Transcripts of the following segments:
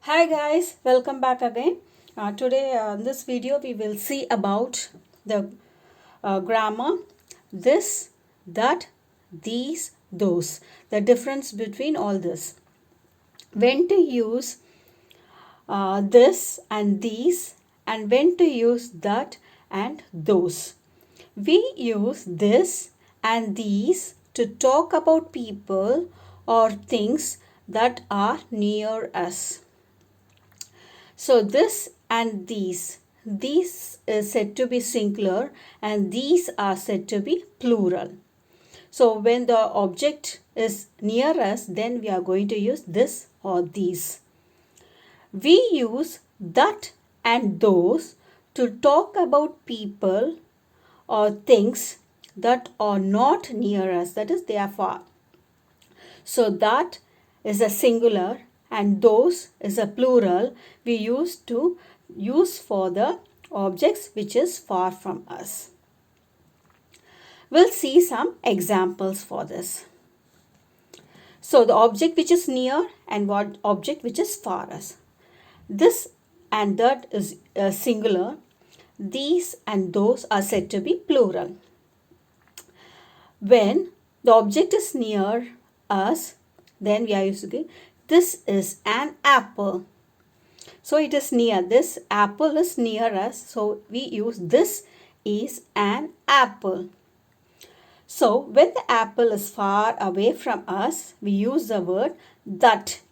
Hi guys, welcome back again. Today in this video we will see about the grammar this, that, these, those. The difference between all this. When to use this and these, and when to use that and those. We use this and these to talk about people or things that are near us. So this and these is said to be singular and these are said to be plural. So when the object is near us, then we are going to use this or these. We use that and those to talk about people or things that are not near us, that is, they are far. So that is a singular and those is a plural we use for the objects which is far from us. We'll see some examples for this. So the object which is near and what object which is far us. This and that is singular. These and those are said to be plural. When the object is near us, then we are using this is an apple. So it is near. This apple is near us. So we use this is an apple. So when the apple is far away from us, we use the word that.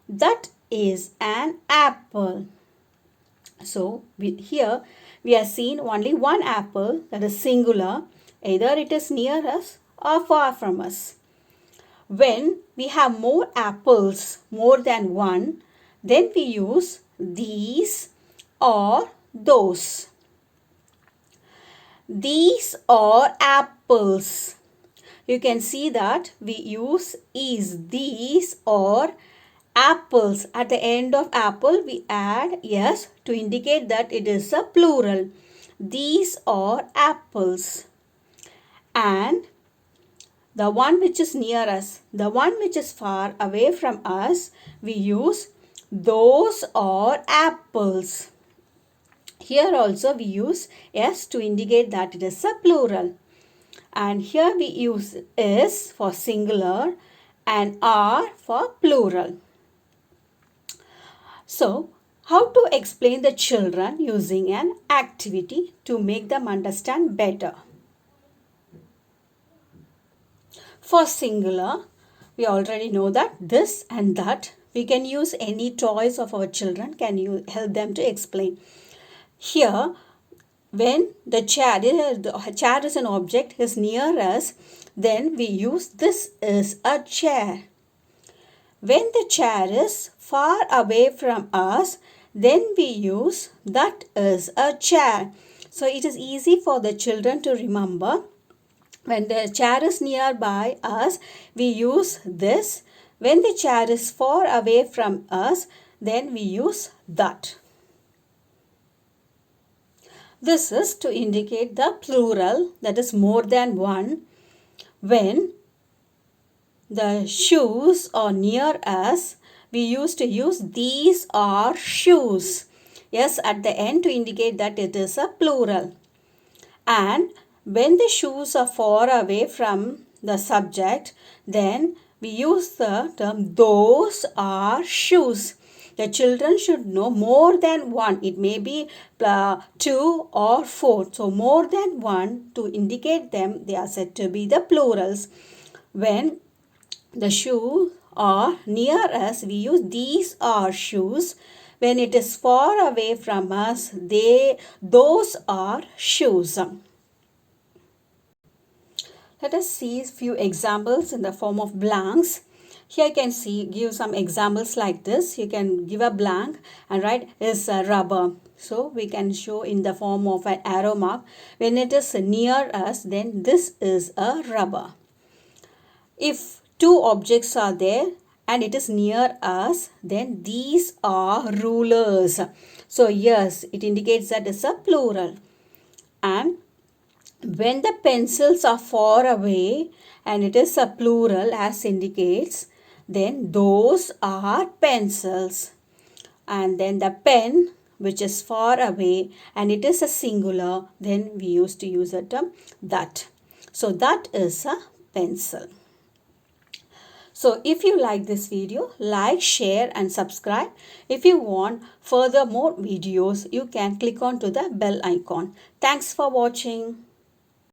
That is an apple. So here we are seeing only one apple, that is singular. Either it is near us or far from us. When we have more apples, more than one, then we use these or those. These are apples. You can see that we use is, these or apples. At the end of apple, we add s to indicate that it is a plural. These are apples. And the one which is near us, the one which is far away from us, we use those are apples. Here also we use s to indicate that it is a plural. And here we use is for singular and r for plural. So, how to explain the children using an activity to make them understand better? For singular, we already know that this and that. We can use any toys of our children. Can you help them to explain? Here, when the chair is an object, is near us, then we use this is a chair. When the chair is far away from us, then we use that is a chair. So it is easy for the children to remember. When the chair is nearby us, we use this. When the chair is far away from us, then we use that. This is to indicate the plural, that is more than one. When the shoes are near us, we used to use these are shoes. Yes, at the end to indicate that it is a plural. And when the shoes are far away from the subject, then we use the term those are shoes. The children should know more than one. It may be 2 or 4. So more than one to indicate them, they are said to be the plurals. When the shoes are near us, we use these are shoes. When it is far away from us, those are shoes. Let us see a few examples in the form of blanks. Here you can give some examples like this. You can give a blank and write is a rubber. So we can show in the form of an arrow mark. When it is near us, then this is a rubber. If two objects are there and it is near us, then these are rulers. So yes, it indicates that it's a plural. And when the pencils are far away and it is a plural as indicates, then those are pencils. and then the pen, which is far away and it is a singular, then we used to use the term that. So that is a pencil. So if you like this video, like, share and subscribe. If you want further more videos, you can click on to the bell icon. Thanks for watching.